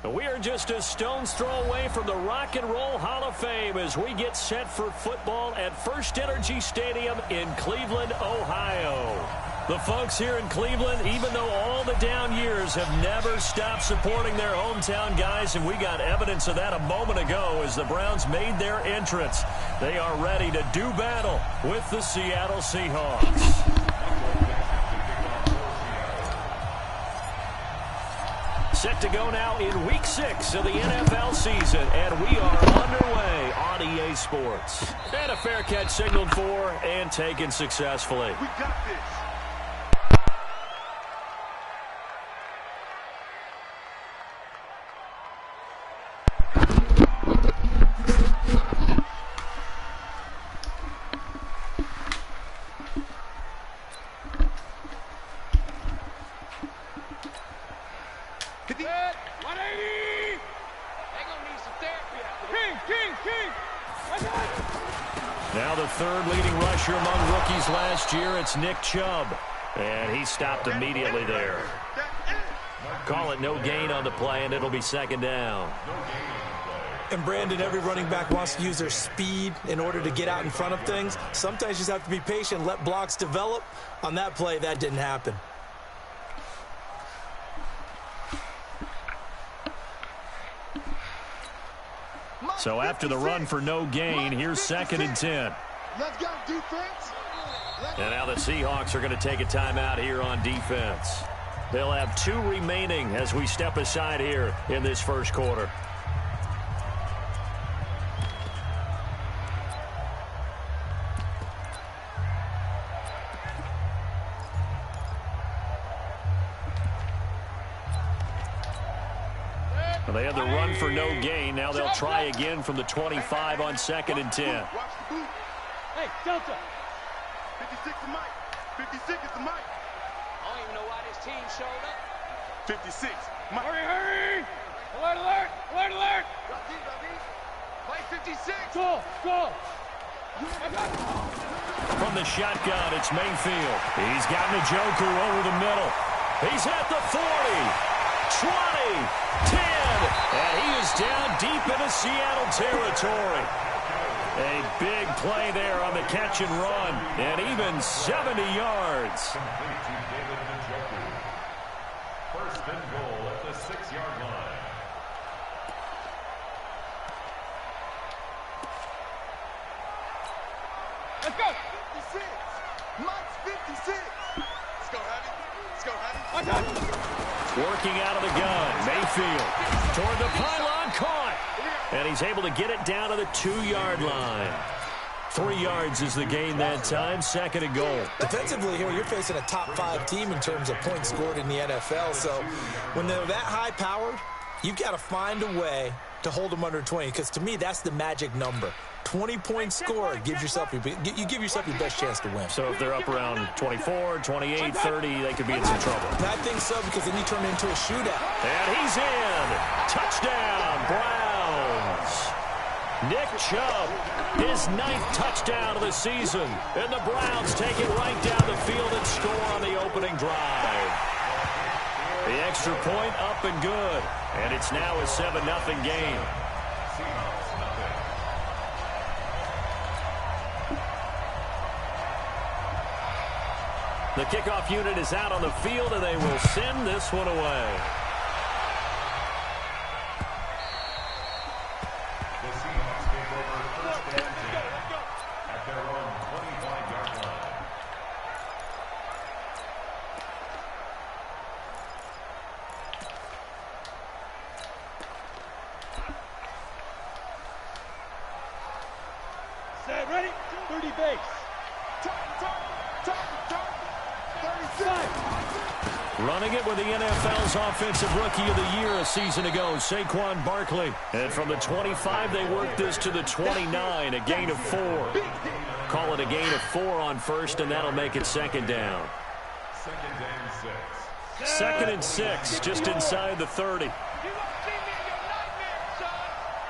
We are just a stone's throw away from the Rock and Roll Hall of Fame as we get set for football at First Energy Stadium in Cleveland, Ohio. The folks here in Cleveland, even though all the down years, have never stopped supporting their hometown guys, and we got evidence of that a moment ago as the Browns made their entrance. They are ready to do battle with the Seattle Seahawks. Set to go now in Week 6 of the NFL season, and we are underway on EA Sports. And a fair catch signaled for and taken successfully. We got this. Now the third leading rusher among rookies last year, it's Nick Chubb. And he stopped immediately there. Call it no gain on the play, and it'll be second down. And Brandon, every running back wants to use their speed in order to get out in front of things. Sometimes you just have to be patient, let blocks develop. On that play, that didn't happen. So after the run for no gain, here's second and 10. Let's go, defense. And now the Seahawks are going to take a timeout here on defense. They'll have 2 remaining as we step aside here in this first quarter. They had the run for no gain. Now they'll try again from the 25 on second and 10. Hey, Delta. 56 is Mike. 56 is the Mike. I don't even know why this team showed up. 56. Mike. Hurry! Alert, alert! Alert, alert! Play 56. Go! From the shotgun, it's Mayfield. He's got Njoku over the middle. He's at the 40, 20, 10, and he is down deep into Seattle territory. A big play there on the catch and run, and even 70 yards. First and goal at the 6-yard line. Let's go. 56. Mike's 56. Let's go, Hattie. Let's go, Hattie. Working out of the gun, Mayfield toward the pylon, caught. And he's able to get it down to the 2-yard line. 3 yards is the gain that time, second and goal. Defensively here, you're facing a top-5 team in terms of points scored in the NFL. So when they're that high-powered, you've got to find a way to hold them under 20, because to me, that's the magic number. 20 points scored gives yourself you give yourself your best chance to win. So if they're up around 24, 28, 30, they could be in some trouble. And I think so, because then you turn it into a shootout. And he's in. Touchdown, Browns. Nick Chubb, his 9th touchdown of the season. And the Browns take it right down the field and score on the opening drive. The extra point up and good. And it's now a 7-0 game. The kickoff unit is out on the field, and they will send this one away. The Seahawks take over first and 10 at their own 25-yard line. Set, ready? 30 base. Running it with the NFL's Offensive Rookie of the Year a season ago, Saquon Barkley. And from the 25, they worked this to the 29, a gain of 4. Call it a gain of 4 on first, and that'll make it second down. Second and 6, just inside the 30. You gonna see me in your nightmares, son.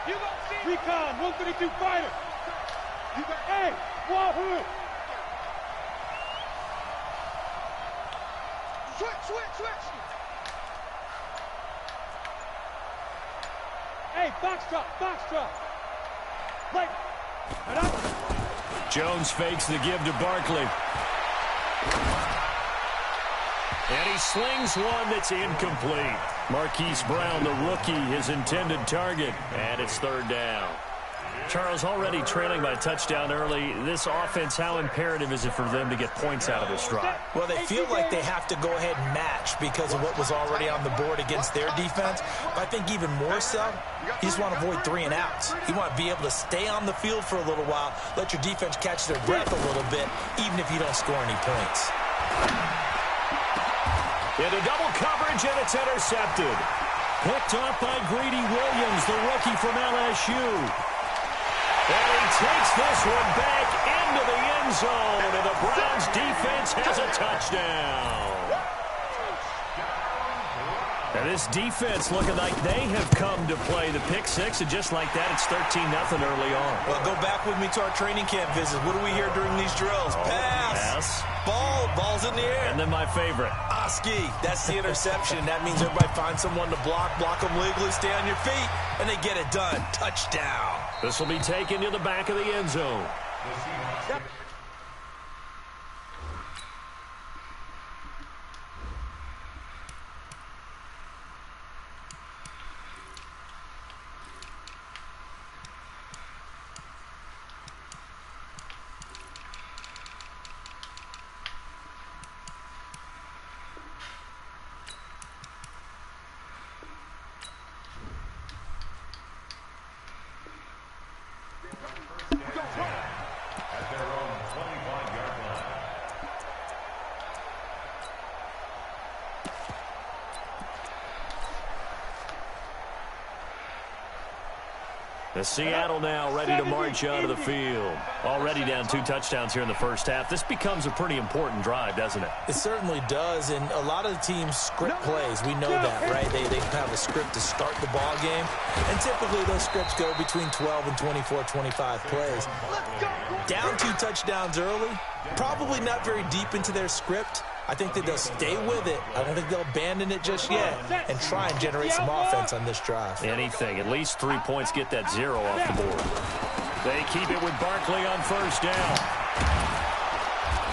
You gonna see me. Recon, 132 fighter. You got, hey, Wahoo. Switch. Hey, box drop, box drop. Right. And up. Jones fakes the give to Barkley. And he slings one that's incomplete. Marquise Brown, the rookie, his intended target. And it's third down. Charles, already trailing by a touchdown early. This offense, how imperative is it for them to get points out of this drive? Well, they feel like they have to go ahead and match because of what was already on the board against their defense. But I think even more so, you just want to avoid 3 and outs. You want to be able to stay on the field for a little while, let your defense catch their breath a little bit, even if you don't score any points. Into double coverage, and it's intercepted. Picked off by Greedy Williams, the rookie from LSU. And he takes this one back into the end zone, and the Browns defense has a touchdown. And this defense looking like they have come to play the pick six, and just like that, it's 13-0 early on. Well, go back with me to our training camp visit. What do we hear during these drills? Pass. Ball's in the air. And then my favorite. Oski, that's the interception. That means everybody finds someone to block them legally, stay on your feet, and they get it done. Touchdown. This will be taken to the back of the end zone. Seattle now ready to march out of the field. Already down 2 touchdowns here in the first half. This becomes a pretty important drive, doesn't it? It certainly does, and a lot of the teams script plays. We know that, right? They have a script to start the ball game, and typically those scripts go between 12 and 24, 25 plays. Down 2 touchdowns early, probably not very deep into their script. I think that they'll stay with it. I don't think they'll abandon it just yet and try and generate some offense on this drive. Anything. At least 3 points, get that 0 off the board. They keep it with Barkley on first down.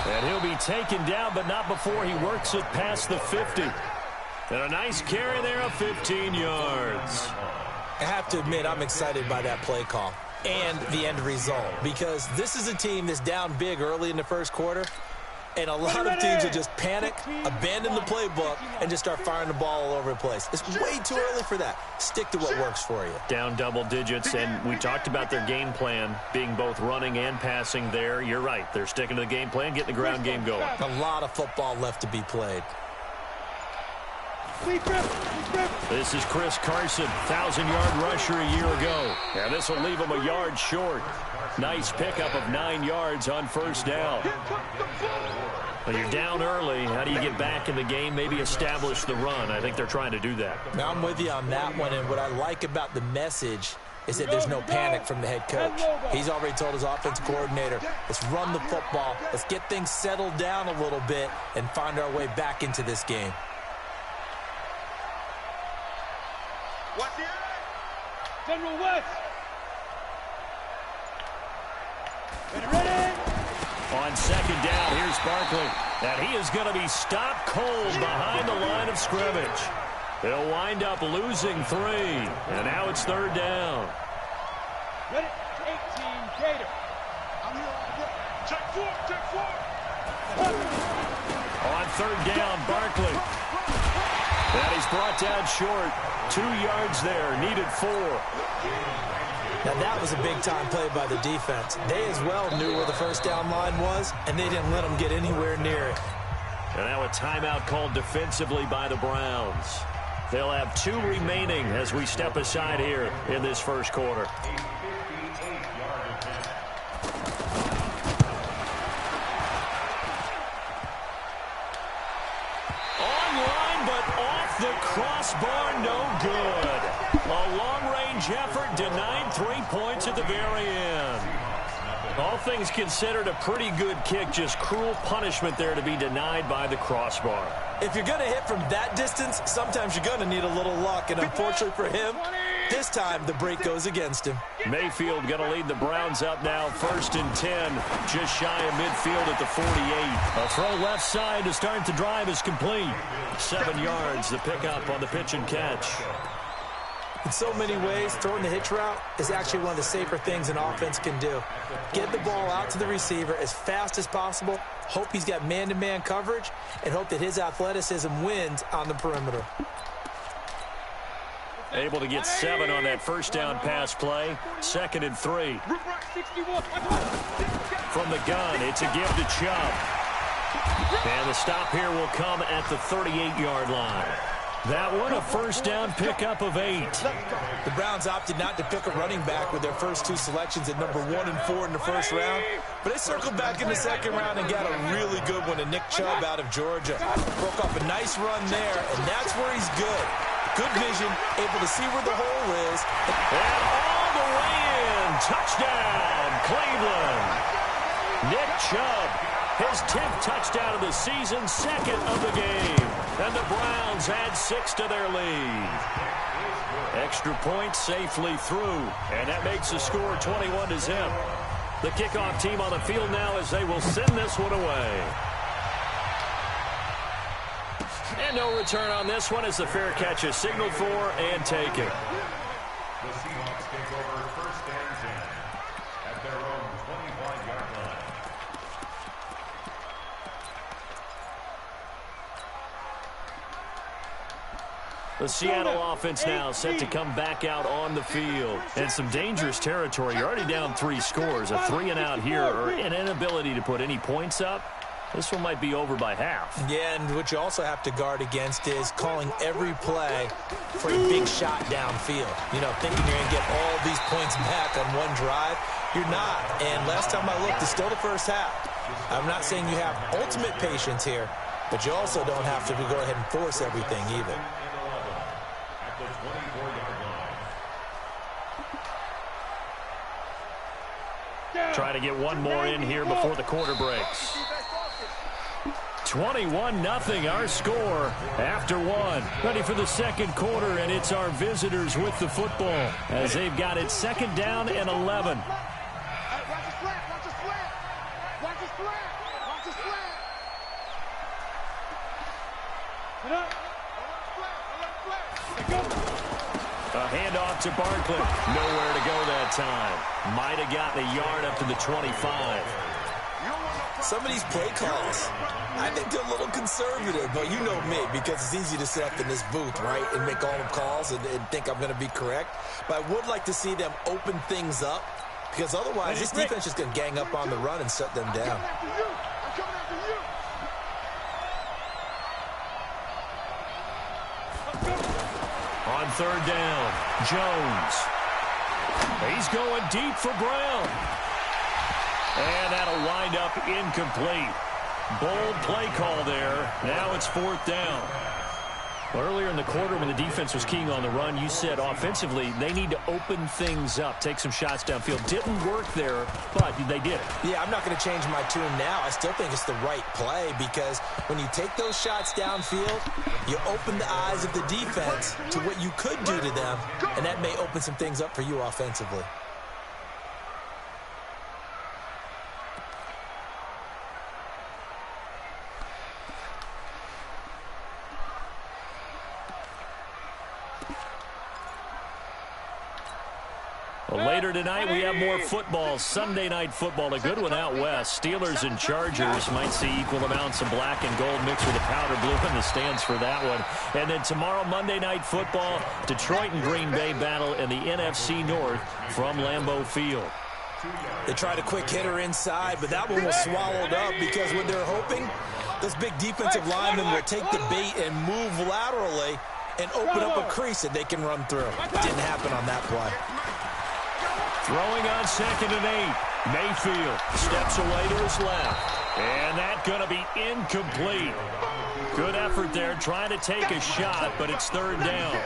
And he'll be taken down, but not before he works it past the 50. And a nice carry there of 15 yards. I have to admit, I'm excited by that play call and the end result, because this is a team that's down big early in the first quarter, and a lot of teams will just panic, abandon the playbook, and just start firing the ball all over the place. It's way too early for that. Stick to what works for you. Down double digits, and we talked about their game plan being both running and passing there. You're right. They're sticking to the game plan, getting the ground game going. A lot of football left to be played. This is Chris Carson, 1,000-yard rusher a year ago. And this will leave him a yard short. Nice pickup of 9 yards on first down. Well, you're down early. How do you get back in the game, maybe establish the run? I think they're trying to do that. Now, I'm with you on that one, and what I like about the message is that there's no panic from the head coach. He's already told his offensive coordinator, let's run the football, let's get things settled down a little bit and find our way back into this game. General West. Ready? On second down, here's Barkley. And he is going to be stopped cold behind the line of scrimmage. They'll wind up losing 3. And now it's third down. Ready? 18, Gator. Check 4. On third down, Barkley. And he's brought down short. 2 yards there, needed 4. Now, that was a big-time play by the defense. They as well knew where the first down line was, and they didn't let them get anywhere near it. And now a timeout called defensively by the Browns. They'll have 2 remaining as we step aside here in this first quarter. The crossbar, no good. A long-range effort denied 3 points at the very end. All things considered, a pretty good kick, just cruel punishment there to be denied by the crossbar. If you're going to hit from that distance, sometimes you're going to need a little luck, and unfortunately for him, This time, the break goes against him. Mayfield going to lead the Browns up now, 1st and 10, just shy of midfield at the 48. A throw left side to start the drive is complete. 7 yards, the pickup on the pitch and catch. In so many ways, throwing the hitch route is actually one of the safer things an offense can do. Get the ball out to the receiver as fast as possible, hope he's got man-to-man coverage, and hope that his athleticism wins on the perimeter. Able to get 7 on that first down pass play. 2nd and 3. From the gun, it's a give to Chubb. And the stop here will come at the 38-yard line. That one, a first down pickup of 8. The Browns opted not to pick a running back with their first 2 selections at number 1 and 4 in the first round, but they circled back in the second round and got a really good one to Nick Chubb out of Georgia. Broke off a nice run there, and that's where he's good. Good vision, able to see where the hole is. And all the way in. Touchdown, Cleveland. Nick Chubb, his 10th touchdown of the season, 2nd of the game. And the Browns add 6 to their lead. Extra point safely through. And that makes the score 21-0. The kickoff team on the field now as they will send this one away. And no return on this one as the fair catch is signaled for and taken. The Seahawks take over 1st and 10 at their own 25-yard line. The Seattle offense now set to come back out on the field. And some dangerous territory. You're already down 3 scores. A 3-and-out here or an inability to put any points up. This one might be over by half. Yeah, and what you also have to guard against is calling every play for a big shot downfield. You know, thinking you're going to get all these points back on one drive. You're not. And last time I looked, it's still the first half. I'm not saying you have ultimate patience here, but you also don't have to go ahead and force everything either. At the 24-yard line. Try to get one more in here before the quarter breaks. 21-0 our score after 1. Ready for the second quarter, and it's our visitors with the football as they've got it 2nd down and 11. A handoff to Barkley. Nowhere to go that time. Might have gotten a yard up to the 25. Some of these play calls, I think they're a little conservative, but you know me, because it's easy to sit up in this booth, right, and make all the calls and think I'm going to be correct. But I would like to see them open things up, because otherwise this defense is going to gang up on the run and shut them down. On 3rd down, Jones. He's going deep for Brown. And that'll wind up incomplete. Bold play call there. Now it's 4th down. Earlier in the quarter when the defense was keying on the run, you said offensively they need to open things up, take some shots downfield. Didn't work there, but they did it. Yeah, I'm not going to change my tune now. I still think it's the right play because when you take those shots downfield, you open the eyes of the defense to what you could do to them, and that may open some things up for you offensively. Later tonight, we have more football. Sunday night football, a good one out west. Steelers and Chargers might see equal amounts of black and gold mixed with a powder blue in the stands for that one. And then tomorrow, Monday night football, Detroit and Green Bay battle in the NFC North from Lambeau Field. They tried a quick hitter inside, but that one was swallowed up because what they're hoping, those big defensive linemen will take the bait and move laterally and open up a crease that they can run through. Didn't happen on that play. Throwing on 2nd and 8. Mayfield steps away to his left. And that's going to be incomplete. Good effort there trying to take a shot, but it's 3rd down.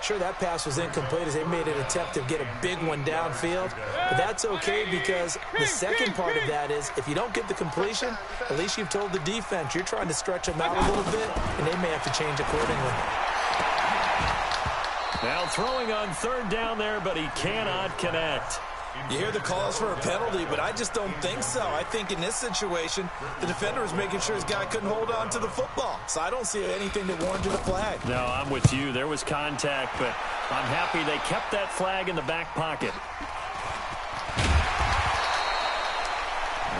Sure, that pass was incomplete as they made an attempt to get a big one downfield. But that's okay because the second part of that is if you don't get the completion, at least you've told the defense you're trying to stretch them out a little bit, and they may have to change accordingly. Now throwing on third down there, but he cannot connect. You hear the calls for a penalty, but I just don't think so. I think in this situation, the defender was making sure his guy couldn't hold on to the football. So I don't see anything that warranted a flag. No, I'm with you. There was contact, but I'm happy they kept that flag in the back pocket.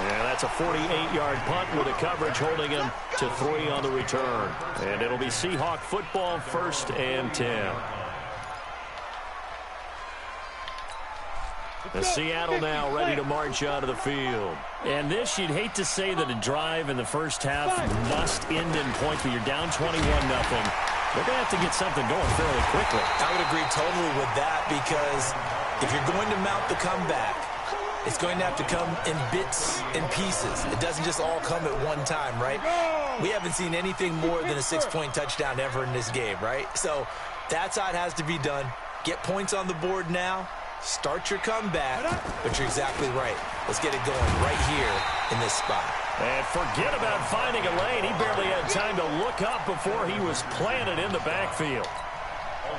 Yeah, that's a 48-yard punt with a coverage holding him to 3 on the return. And it'll be Seahawk football, 1st and 10. The Seattle now ready to march out of the field. And this, you'd hate to say that a drive in the first half must end in points, but you're down 21-0. They're going to have to get something going fairly quickly. I would agree totally with that, because if you're going to mount the comeback, it's going to have to come in bits and pieces. It doesn't just all come at one time, right? We haven't seen anything more than a 6-point touchdown ever in this game, right? So that's how it has to be done. Get points on the board now. Start your comeback, but you're exactly right. Let's get it going right here in this spot. And forget about finding a lane. He barely had time to look up before he was planted in the backfield.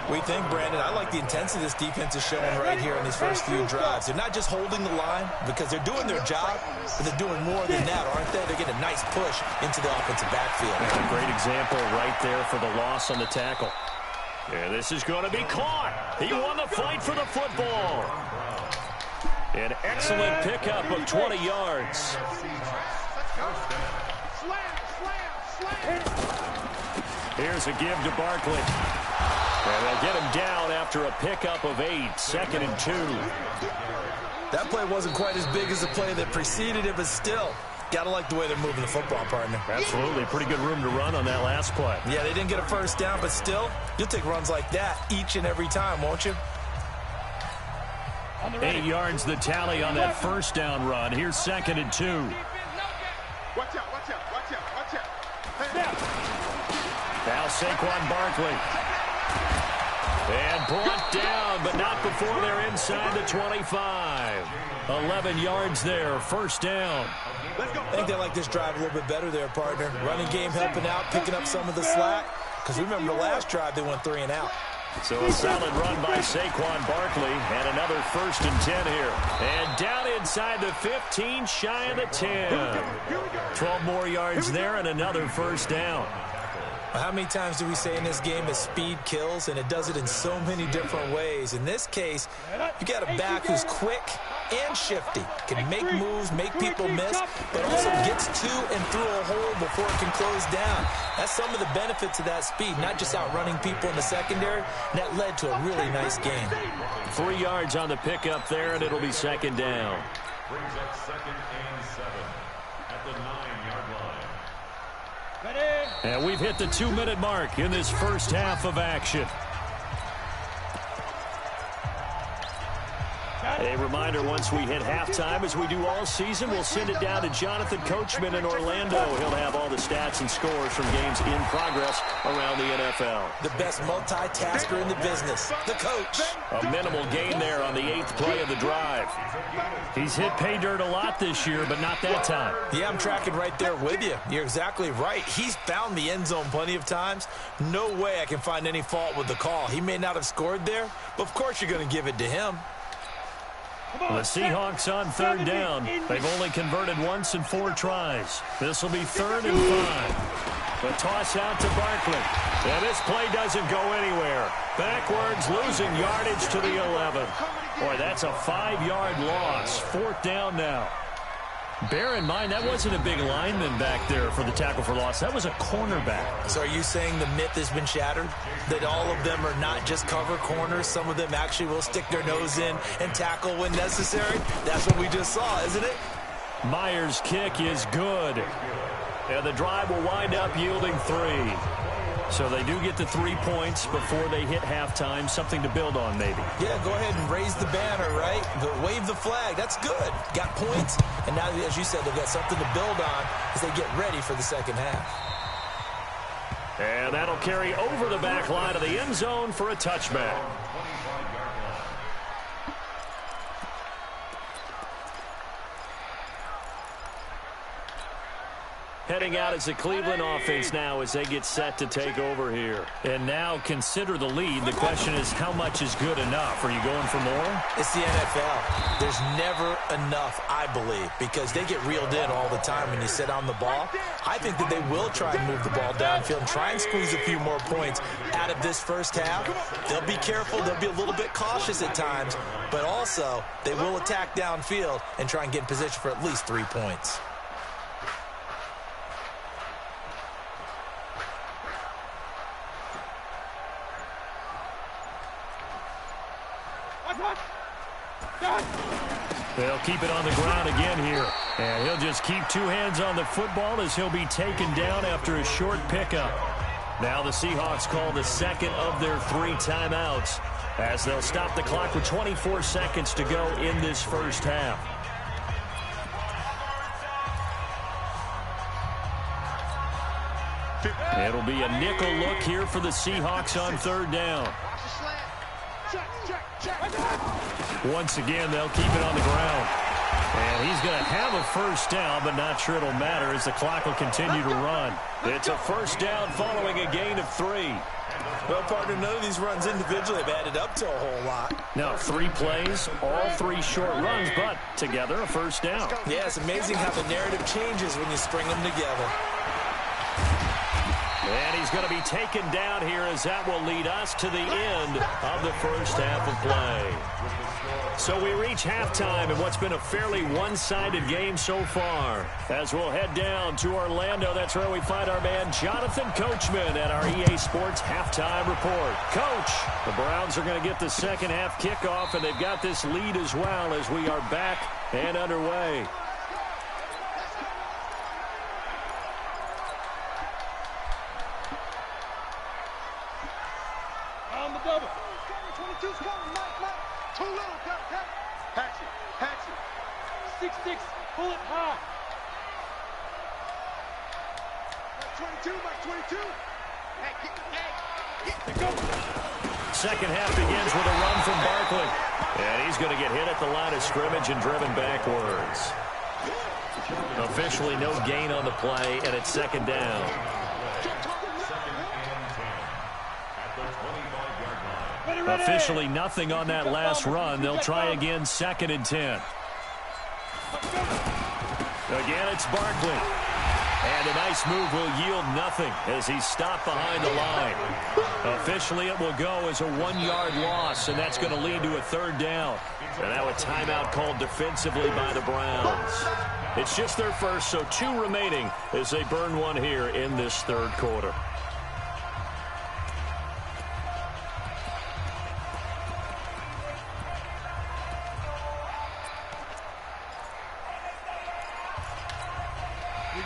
We think, Brandon, I like the intensity this defense is showing right here in these first few drives. They're not just holding the line because they're doing their job, but they're doing more than that, aren't they? They're getting a nice push into the offensive backfield. And a great example right there for the loss on the tackle. Yeah, this is going to be caught. He won the fight for the football. An excellent pickup of 20 yards. Here's a give to Barkley. And they'll get him down after a pickup of 8, 2nd and 2. That play wasn't quite as big as the play that preceded it, but still, gotta like the way they're moving the football, partner. Absolutely. Pretty good room to run on that last play. Yeah, they didn't get a first down, but still, you'll take runs like that each and every time, won't you? 8 yards the tally on that first down run. Here's 2nd and 2. Watch out, watch out, watch out, watch out. Now Saquon Barkley. And brought down, but not before they're inside the 25. 11 yards there, first down. I think they like this drive a little bit better there, partner. Running game helping out, picking up some of the slack. Because remember, the last drive, they went 3 and out. So a solid run by Saquon Barkley, and another 1st and 10 here. And down inside the 15, shy of the 10. 12 more yards there and another first down. How many times do we say in this game that speed kills, and it does it in so many different ways? In this case, you got a back who's quick and shifty, can make moves, make people miss, but also gets to and through a hole before it can close down. That's some of the benefits of that speed, not just outrunning people in the secondary, and that led to a really nice game. 3 yards on the pickup there, and it'll be 2nd down. Brings up 2nd and 7 at the 9-yard line. And we've hit the 2-minute mark in this first half of action. A reminder, once we hit halftime, as we do all season, we'll send it down to Jonathan Coachman in Orlando. He'll have all the stats and scores from games in progress around the NFL. The best multitasker in the business, the coach. A minimal gain there on the 8th play of the drive. He's hit pay dirt a lot this year, but not that time. Yeah, I'm tracking right there with you. You're exactly right. He's found the end zone plenty of times. No way I can find any fault with the call. He may not have scored there, but of course you're going to give it to him. The Seahawks on 3rd down. They've only converted once in 4 tries. This will be 3rd and 5. The toss out to Barkley. And this play doesn't go anywhere. Backwards, losing yardage to the 11. Boy, that's a 5-yard loss. 4th down now. Bear in mind, that wasn't a big lineman back there for the tackle for loss. That was a cornerback. So are you saying the myth has been shattered? That all of them are not just cover corners? Some of them actually will stick their nose in and tackle when necessary? That's what we just saw, isn't it? Myers' kick is good. And the drive will wind up yielding 3. So they do get the 3 points before they hit halftime. Something to build on, maybe. Yeah, go ahead and raise the banner, right? But wave the flag. That's good. Got points. And now, as you said, they've got something to build on as they get ready for the second half. And that'll carry over the back line of the end zone for a touchback. heading out as the Cleveland offense now as they get set to take over here. And now consider the lead. The question is, how much is good enough? Are you going for more? It's the NFL. There's never enough, I believe, because they get reeled in all the time when you sit on the ball. I think that they will try and move the ball downfield and try and squeeze a few more points out of this first half. They'll be careful. They'll be a little bit cautious at times, but also they will attack downfield and try and get in position for at least 3 points. They'll keep it on the ground again here. And he'll just keep two hands on the football as he'll be taken down after a short pickup. Now the Seahawks call the second of their 3 timeouts as they'll stop the clock with 24 seconds to go in this first half. It'll be a nickel look here for the Seahawks on third down. Once again, they'll keep it on the ground. And he's going to have a first down, but not sure it'll matter as the clock will continue to run. It's a first down following a gain of 3. Well, partner, none of these runs individually have added up to a whole lot. Now, 3 plays, all 3 short runs, but together a first down. Yeah, it's amazing how the narrative changes when you string them together. And he's going to be taken down here as that will lead us to the end of the first half of play. So we reach halftime in what's been a fairly one-sided game so far. As we'll head down to Orlando, that's where we find our man Jonathan Coachman at our EA Sports Halftime Report. Coach, the Browns are going to get the second half kickoff, and they've got this lead as well as we are back and underway. On the double. 22's coming, Mike. Too little, cut. Hatch it. 6-6, pull it high. Mike 22. Second half begins with a run from Barkley. And he's going to get hit at the line of scrimmage and driven backwards. Officially no gain on the play, and it's second down. Officially nothing on that last run. They'll try again, 2nd and 10. Again, it's Barkley. And a nice move will yield nothing as he's stopped behind the line. Officially, it will go as a 1-yard loss, and that's going to lead to a 3rd down. And now a timeout called defensively by the Browns. It's just their first, so 2 remaining as they burn one here in this 3rd quarter.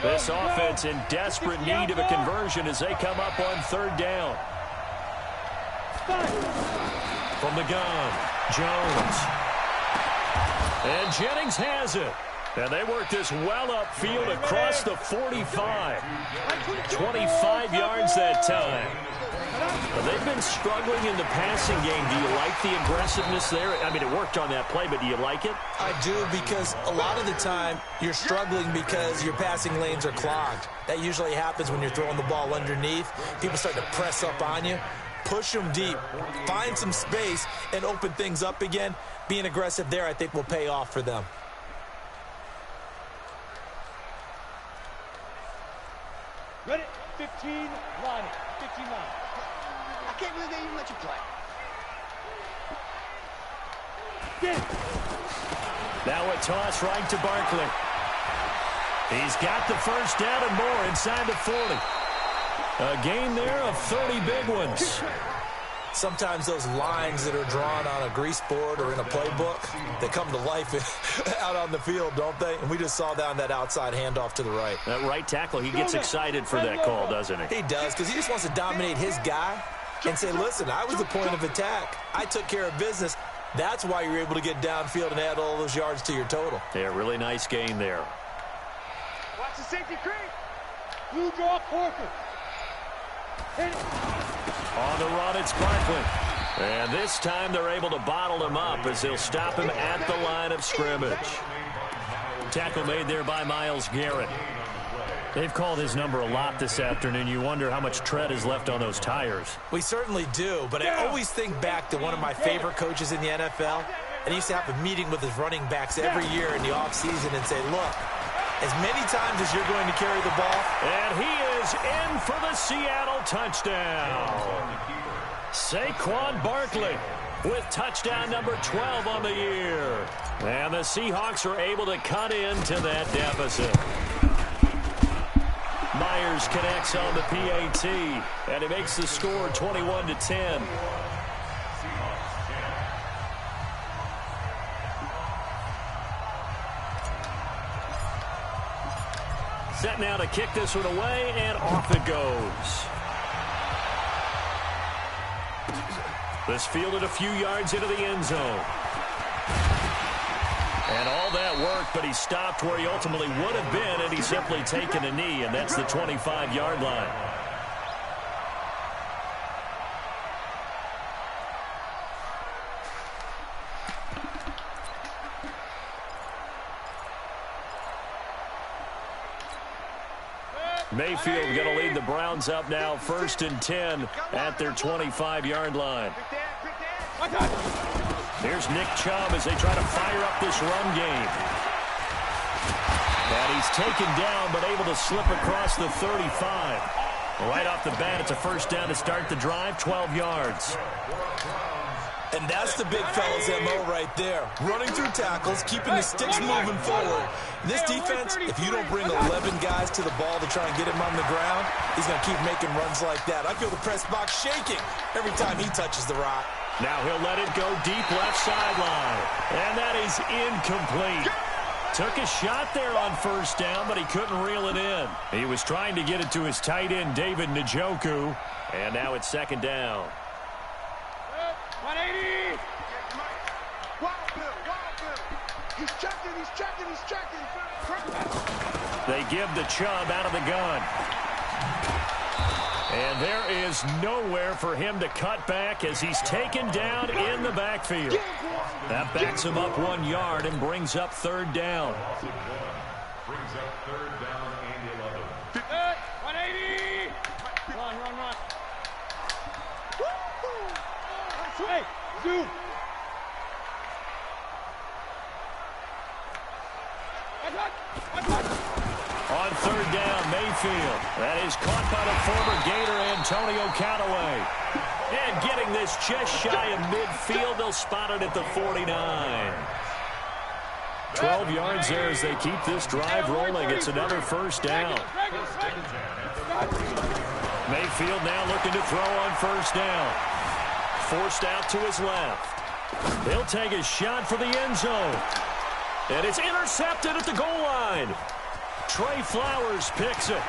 This offense in desperate need of a conversion as they come up on 3rd down. From the gun, Jones. And Jennings has it. And they work this well upfield across the 45. 25 yards that time. They've been struggling in the passing game. Do you like the aggressiveness there? I mean, it worked on that play, but do you like it? I do, because a lot of the time you're struggling because your passing lanes are clogged. That usually happens when you're throwing the ball underneath. People start to press up on you. Push them deep. Find some space and open things up again. Being aggressive there, I think, will pay off for them. Ready? 15, line it. 15 line. I can't believe they even let you play. Get it. Now a toss right to Barkley. He's got the first down and more inside the 40. A gain there of 30 big ones. Sometimes those lines that are drawn on a grease board or in a playbook, they come to life out on the field, don't they? And we just saw down that outside handoff to the right. That right tackle, he gets excited for that call, doesn't he? He does, because he just wants to dominate his guy and say, listen, I was the point of attack. I took care of business. That's why you're able to get downfield and add all those yards to your total. Yeah, really nice gain there. Watch the safety creep. Blue draw Corker. Hit it. On the run, it's Barkley. And this time they're able to bottle him up as they'll stop him at the line of scrimmage. Tackle made there by Myles Garrett. They've called his number a lot this afternoon. You wonder how much tread is left on those tires. We certainly do, but I always think back to one of my favorite coaches in the NFL, and he used to have a meeting with his running backs every year in the offseason and say, look, as many times as you're going to carry the ball. And he is in for the Seattle touchdown. Saquon Barkley with touchdown number 12 on the year. And the Seahawks are able to cut into that deficit. Myers connects on the PAT, and he makes the score 21-10. Set now to kick this one away, and off it goes. This fielded a few yards into the end zone. And all that work, but he stopped where he ultimately would have been, and he's simply taken a knee, and that's the 25-yard line. Mayfield going to lead the Browns up now, 1st and 10 at their 25-yard line. Here's Nick Chubb as they try to fire up this run game. And he's taken down but able to slip across the 35. Right off the bat, it's a first down to start the drive, 12 yards. And that's the big fella's MO right there. Running through tackles, keeping the sticks moving forward. This defense, if you don't bring 11 guys to the ball to try and get him on the ground, he's going to keep making runs like that. I feel the press box shaking every time he touches the rock. Now he'll let it go deep left sideline. And that is incomplete. Took a shot there on first down, but he couldn't reel it in. He was trying to get it to his tight end, David Njoku. And now it's second down. 180! Wild Bill, Wild Bill. He's checking, he's checking, he's checking. They give the Chubb out of the gun. And there is nowhere for him to cut back as he's taken down in the backfield. That backs him up 1 yard and brings up third down. Brings up third down and 11. 180! Run. Hey, zoom. On third down, Mayfield. That is caught by the former Gator, Antonio Callaway. And getting this just shy of midfield, they'll spot it at the 49. 12 yards there as they keep this drive rolling. It's another first down. Mayfield now looking to throw on first down. Forced out to his left. He'll take a shot for the end zone. And it's intercepted at the goal line. Trey Flowers picks it.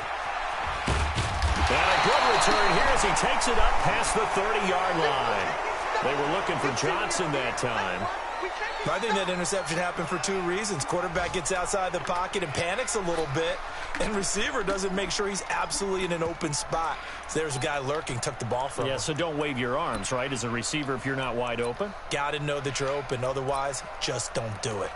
And a good return here as he takes it up past the 30-yard line. They were looking for Johnson that time. I think that interception happened for two reasons. Quarterback gets outside the pocket and panics a little bit, and receiver doesn't make sure he's absolutely in an open spot. So there's a guy lurking, took the ball from him. Yeah, so don't wave your arms, right, as a receiver if you're not wide open. Got to know that you're open. Otherwise, just don't do it.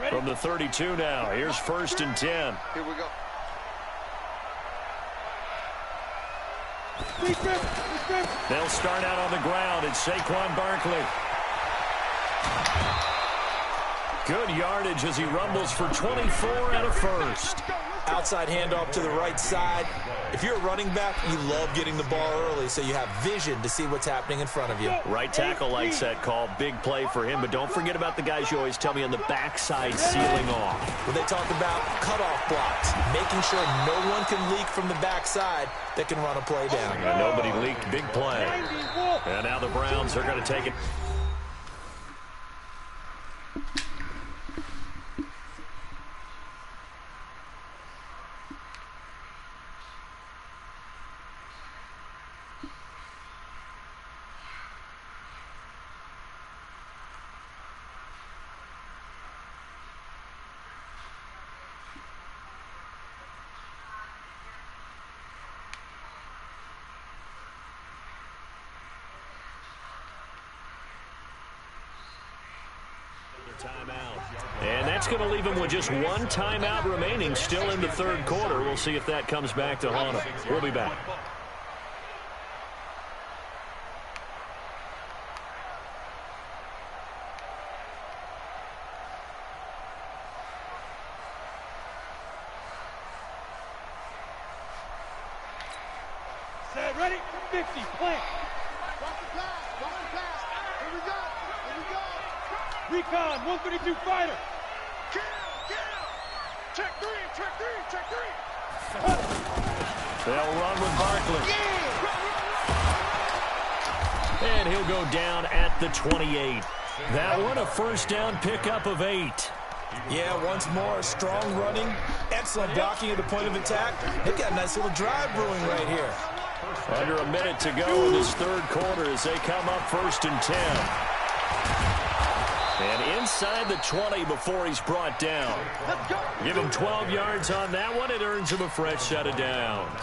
From the 32 now, here's 1st and 10. Here we go. They'll start out on the ground. It's Saquon Barkley. Good yardage as he rumbles for 24 and a first. Outside handoff to the right side. If you're a running back, you love getting the ball early so you have vision to see what's happening in front of you. Right tackle likes that call. Big play for him, but don't forget about the guys you always tell me on the backside sealing off. When they talk about cutoff blocks, making sure no one can leak from the backside that can run a play down. And nobody leaked. Big play. And now the Browns are going to take it. And that's going to leave him with just one timeout remaining still in the third quarter. We'll see if that comes back to haunt him. We'll be back. Set, ready, 50, plant. Drop the pass, drop the pass. Here we go, here we go. Recon, 132 fighter. Get him. Check three, check three, check three. They'll run with Barkley. And he'll go down at the 28. That one a first down pickup of 8. Yeah, once more, strong running, excellent blocking at the point of attack. They've got a nice little drive brewing right here. Under a minute to go in this third quarter as they come up 1st and 10. And inside the 20 before he's brought down. Give him 12 yards on that one. It earns him a fresh set of downs.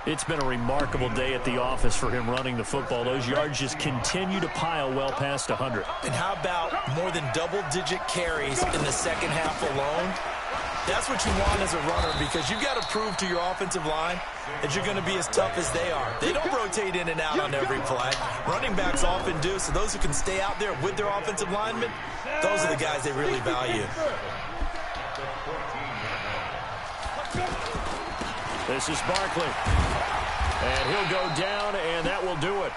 It's been a remarkable day at the office for him running the football. Those yards just continue to pile well past 100. And how about more than double-digit carries in the second half alone? That's what you want as a runner, because you've got to prove to your offensive line that you're going to be as tough as they are. They don't rotate in and out on every play. Running backs often do, so those who can stay out there with their offensive linemen, those are the guys they really value. This is Barkley. And he'll go down, and that will do it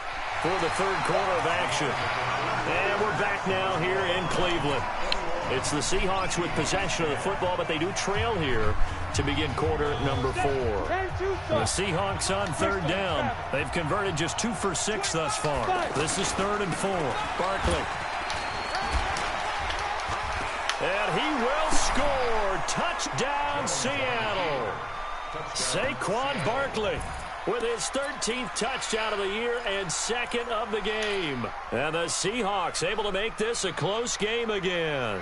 for the third quarter of action. And we're back now here in Cleveland. It's the Seahawks with possession of the football, but they do trail here to begin quarter number 4. The Seahawks on third down. They've converted just 2 for 6 thus far. This is 3rd and 4. Barkley. And he will score. Touchdown, Seattle. Saquon Barkley with his 13th touchdown of the year and 2nd of the game. And the Seahawks able to make this a close game again.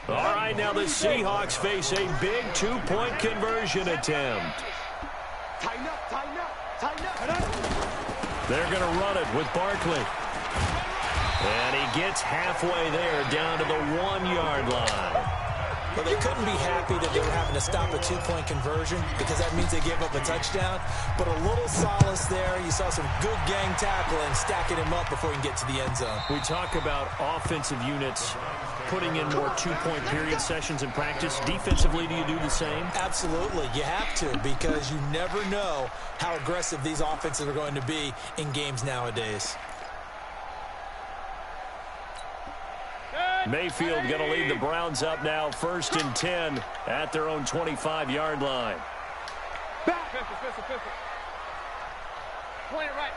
All right, now the Seahawks face a big 2-point conversion attempt. Tighten up, tighten up, tighten up. They're going to run it with Barkley. And he gets halfway there down to the 1-yard line. Well, they couldn't be happy that they were having to stop a 2-point conversion, because that means they gave up a touchdown. But a little solace there. You saw some good gang tackling, stacking him up before he can get to the end zone. We talk about offensive units putting in more 2-point period sessions in practice. Defensively, do you do the same? Absolutely. You have to, because you never know how aggressive these offenses are going to be in games nowadays. Mayfield going to lead the Browns up now 1st and 10 at their own 25-yard line. Back. Pistol. Point it right.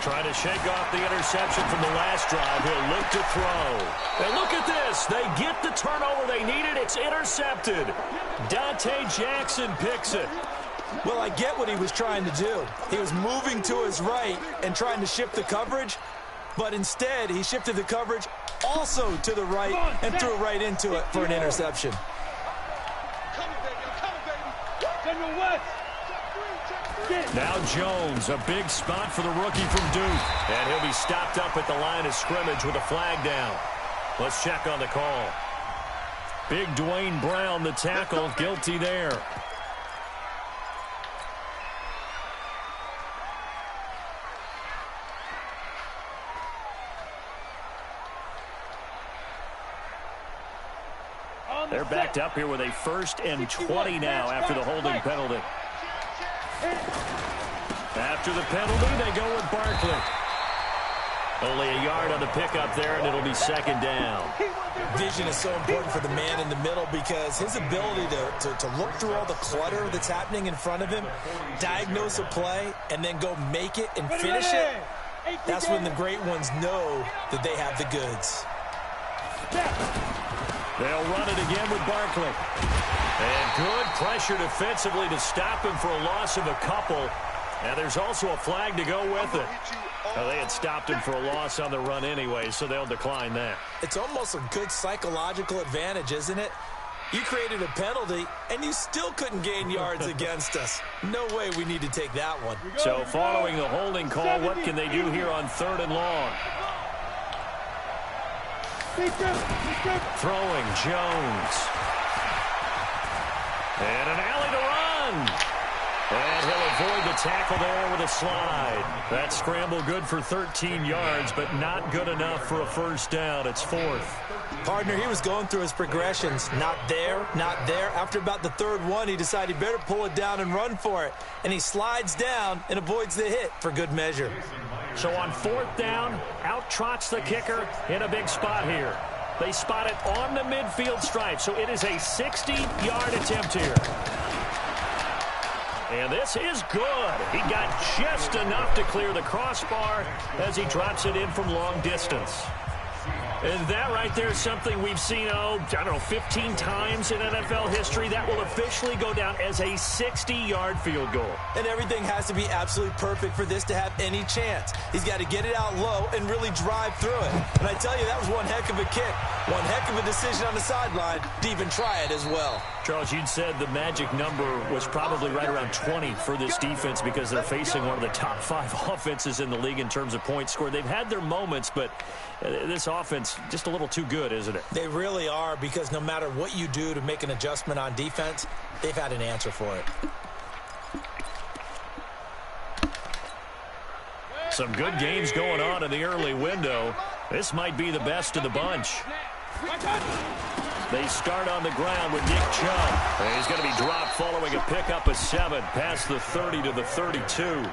Trying to shake off the interception from the last drive. He'll look to throw. And look at this. They get the turnover they needed. It's intercepted. Dante Jackson picks it. Well, I get what he was trying to do. He was moving to his right and trying to shift the coverage, but instead he shifted the coverage also to the right and threw right into it for an interception. Coming, baby. General West. Now Jones, a big spot for the rookie from Duke. And he'll be stopped up at the line of scrimmage with a flag down. Let's check on the call. Big Dwayne Brown, the tackle, guilty there. They're backed up here with a 1st and 20 now after the holding penalty. After the penalty, they go with Barkley. Only a yard on the pickup there, and it'll be 2nd down. Vision is so important for the man in the middle, because his ability to look through all the clutter that's happening in front of him, diagnose a play, and then go make it and finish it, that's when the great ones know that they have the goods. They'll run it again with Barkley. And good pressure defensively to stop him for a loss of a couple. And there's also a flag to go with it. Well, they had stopped him for a loss on the run anyway, so they'll decline that. It's almost a good psychological advantage, isn't it? You created a penalty, and you still couldn't gain yards against us. No way we need to take that one. So following the holding call, what can they do here on 3rd and long? Throwing Jones. And an alley to run. And he'll avoid the tackle there with a slide. That scramble good for 13 yards, but not good enough for a first down. It's 4th. Partner, he was going through his progressions. Not there, not there. After about the 3rd one, he decided he better pull it down and run for it. And he slides down and avoids the hit for good measure. So on 4th down, out trots the kicker in a big spot here. They spot it on the midfield stripe, so it is a 60-yard attempt here. And this is good. He got just enough to clear the crossbar as he drops it in from long distance. And that right there is something we've seen, 15 times in NFL history. That will officially go down as a 60-yard field goal. And everything has to be absolutely perfect for this to have any chance. He's got to get it out low and really drive through it. And I tell you, that was one heck of a kick. One heck of a decision on the sideline to even try it as well. Charles, you'd said the magic number was probably right around 20 for this defense because they're facing one of the top 5 offenses in the league in terms of points scored. They've had their moments, but this offense just a little too good, isn't it? They really are, because no matter what you do to make an adjustment on defense, they've had an answer for it. Some good games going on in the early window. This might be the best of the bunch. They start on the ground with Nick Chubb. And he's going to be dropped following a pickup of 7 past the 30 to the 32.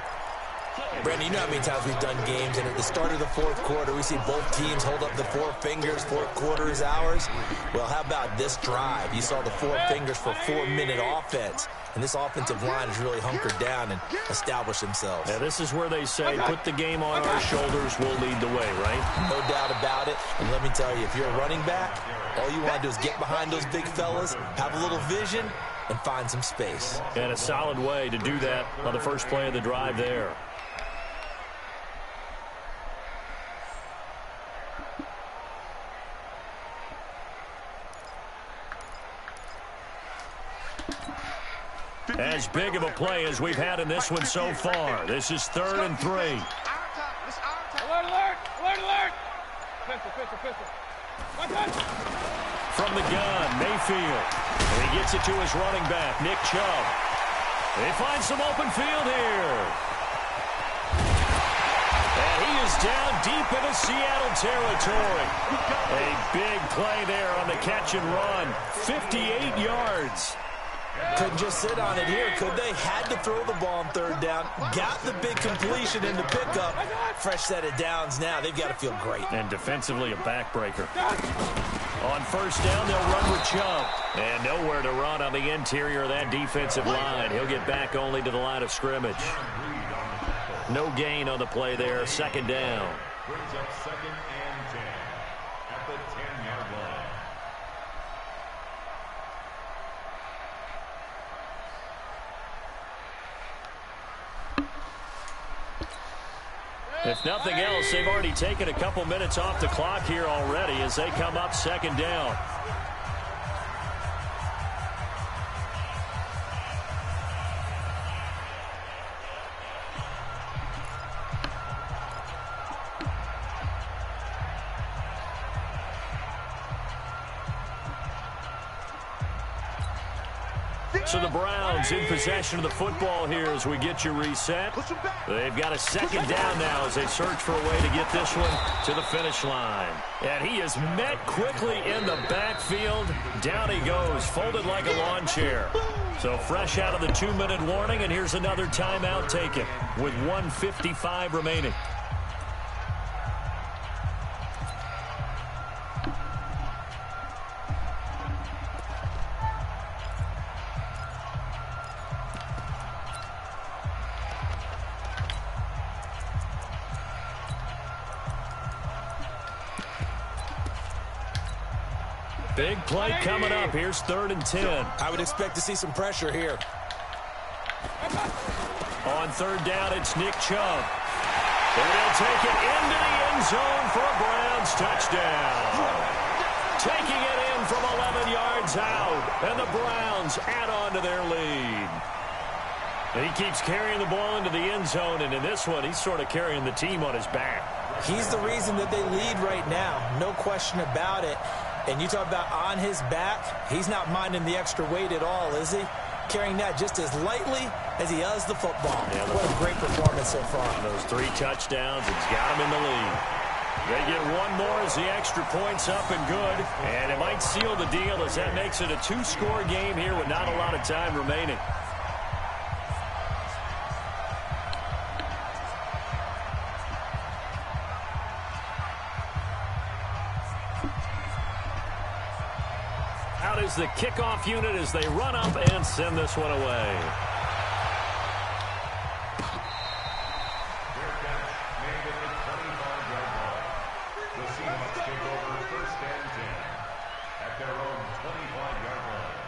Brandon, you know how many times we've done games, and at the start of the 4th quarter, we see both teams hold up the 4 fingers, 4th quarter is ours. Well, how about this drive? You saw the 4 fingers for 4-minute offense, and this offensive line has really hunkered down and established themselves. Yeah, this is where they say, put the game on our shoulders, we'll lead the way, right? No doubt about it, and let me tell you, if you're a running back, all you want to do is get behind those big fellas, have a little vision, and find some space. And a solid way to do that on the first play of the drive there. As big of a play as we've had in this one so far. This is 3rd and 3. Alert, alert, alert, alert. Pistol. From the gun, Mayfield. And he gets it to his running back, Nick Chubb. They find some open field here. And he is down deep into Seattle territory. A big play there on the catch and run. 58 yards. Couldn't just sit on it here, could they? Had to throw the ball on 3rd down. Got the big completion in the pickup. Fresh set of downs now. They've got to feel great. And defensively, a backbreaker. On 1st down, they'll run with Chubb. And nowhere to run on the interior of that defensive line. He'll get back only to the line of scrimmage. No gain on the play there. 2nd down. Brings up 2nd and 10 at the 10-yard line. If nothing else, they've already taken a couple minutes off the clock here already as they come up 2nd down. So the Browns in possession of the football here as we get you reset. They've got a 2nd down now as they search for a way to get this one to the finish line. And he is met quickly in the backfield. Down he goes, folded like a lawn chair. So fresh out of the 2-minute warning, and here's another timeout taken with 1:55 remaining. Big play coming up. Here's 3rd and 10. I would expect to see some pressure here. On third down, it's Nick Chubb. And they'll take it into the end zone for a Browns touchdown. Taking it in from 11 yards out. And the Browns add on to their lead. He keeps carrying the ball into the end zone, and in this one, he's sort of carrying the team on his back. He's the reason that they lead right now. No question about it. And you talk about on his back, he's not minding the extra weight at all, is he? Carrying that just as lightly as he does the football. Yeah, what a great performance so far. Those 3 touchdowns, it's got him in the lead. They get one more as the extra point's up and good. And it might seal the deal as that makes it a 2-score game here with not a lot of time remaining. Out is the kickoff unit as they run up and send this one away. Their catch made at the 25-yard line. The Seahawks take over first and 10 at their own 25-yard line.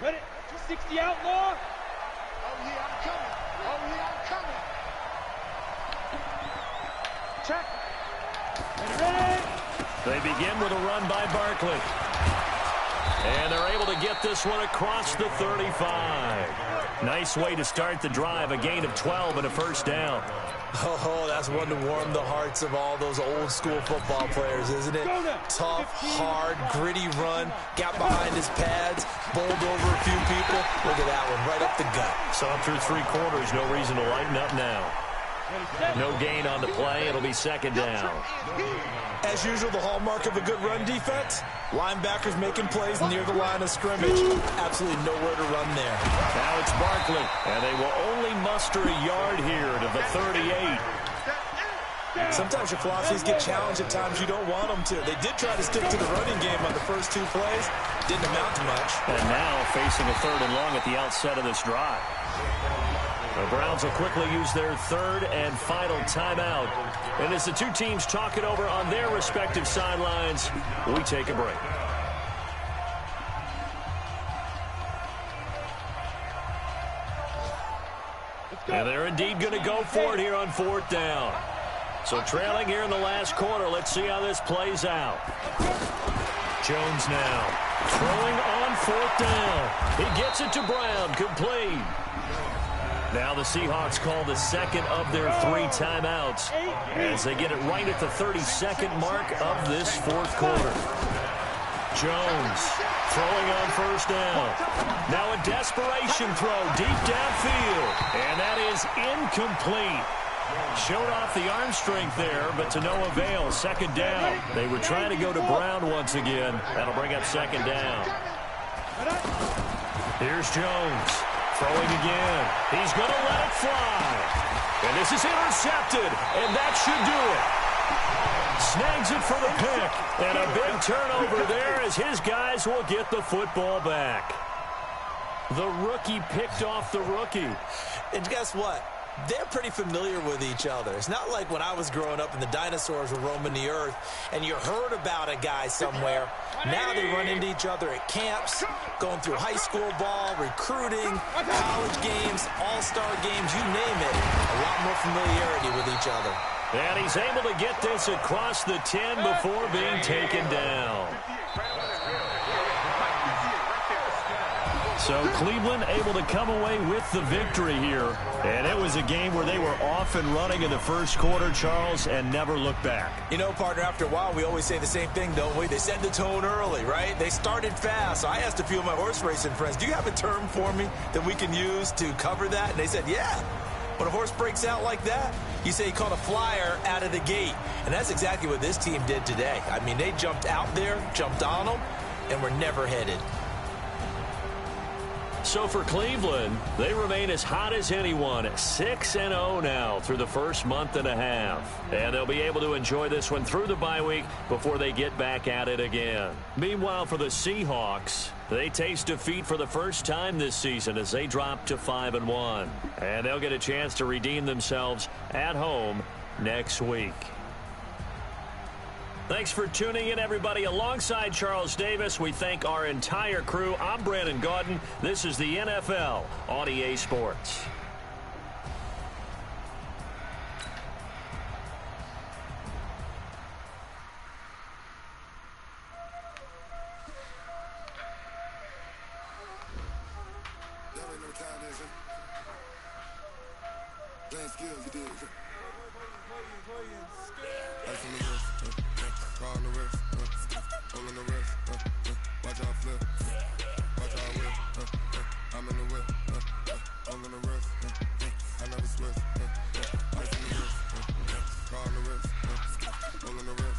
Ready? 260 outlaw. Oh, yeah, I'm coming. Oh, yeah, I'm coming. Check. Ready? They begin with a run by Barkley. And they're able to get this one across the 35. Nice way to start the drive, a gain of 12 and a first down. Oh, that's one to warm the hearts of all those old-school football players, isn't it? Tough, hard, gritty run. Got behind his pads, bowled over a few people. Look at that one, right up the gut. So through 3 quarters, no reason to lighten up now. No gain on the play. It'll be second down. As usual, the hallmark of a good run defense, linebackers making plays near the line of scrimmage. Absolutely nowhere to run there. Now it's Barkley, and they will only muster a yard here to the 38. Sometimes your philosophies get challenged at times you don't want them to. They did try to stick to the running game on the first 2 plays. Didn't amount to much. And now facing a 3rd and long at the outset of this drive. The Browns will quickly use their 3rd and final timeout. And as the 2 teams talk it over on their respective sidelines, we take a break. And they're indeed going to go for it here on 4th down. So trailing here in the last quarter, let's see how this plays out. Jones now throwing on 4th down. He gets it to Brown, complete. Now the Seahawks call the second of their 3 timeouts as they get it right at the 32nd mark of this 4th quarter. Jones throwing on 1st down. Now a desperation throw deep downfield, and that is incomplete. Showed off the arm strength there, but to no avail. 2nd down. They were trying to go to Brown once again. That'll bring up 2nd down. Here's Jones. Throwing again. He's going to let it fly. And this is intercepted, and that should do it. Snags it for the pick. And a big turnover there as his guys will get the football back. The rookie picked off the rookie. And guess what? They're pretty familiar with each other. It's not like when I was growing up and the dinosaurs were roaming the earth and you heard about a guy somewhere. Now they run into each other at camps, going through high school ball, recruiting, college games, all-star games, you name it. A lot more familiarity with each other. And he's able to get this across the 10 before being taken down. So Cleveland able to come away with the victory here. And it was a game where they were off and running in the first quarter, Charles, and never looked back. You know, partner, after a while, we always say the same thing, don't we? They set the tone early, right? They started fast. So I asked a few of my horse racing friends, do you have a term for me that we can use to cover that? And they said, yeah. When a horse breaks out like that, you say he caught a flyer out of the gate. And that's exactly what this team did today. I mean, they jumped out there, jumped on them, and were never headed. So for Cleveland, they remain as hot as anyone, 6-0 now through the first month and a half. And they'll be able to enjoy this one through the bye week before they get back at it again. Meanwhile, for the Seahawks, they taste defeat for the first time this season as they drop to 5-1. And they'll get a chance to redeem themselves at home next week. Thanks for tuning in, everybody. Alongside Charles Davis, we thank our entire crew. I'm Brandon Gaudin. This is the NFL on EA Sports. Playing skills, you did. Ice on the wrist, car on the wrist, hole in the wrist, watch out flip, watch out whip, I'm in the whip, hole in the wrist, I never switch, ice on the wrist, car on the wrist, hole in the wrist.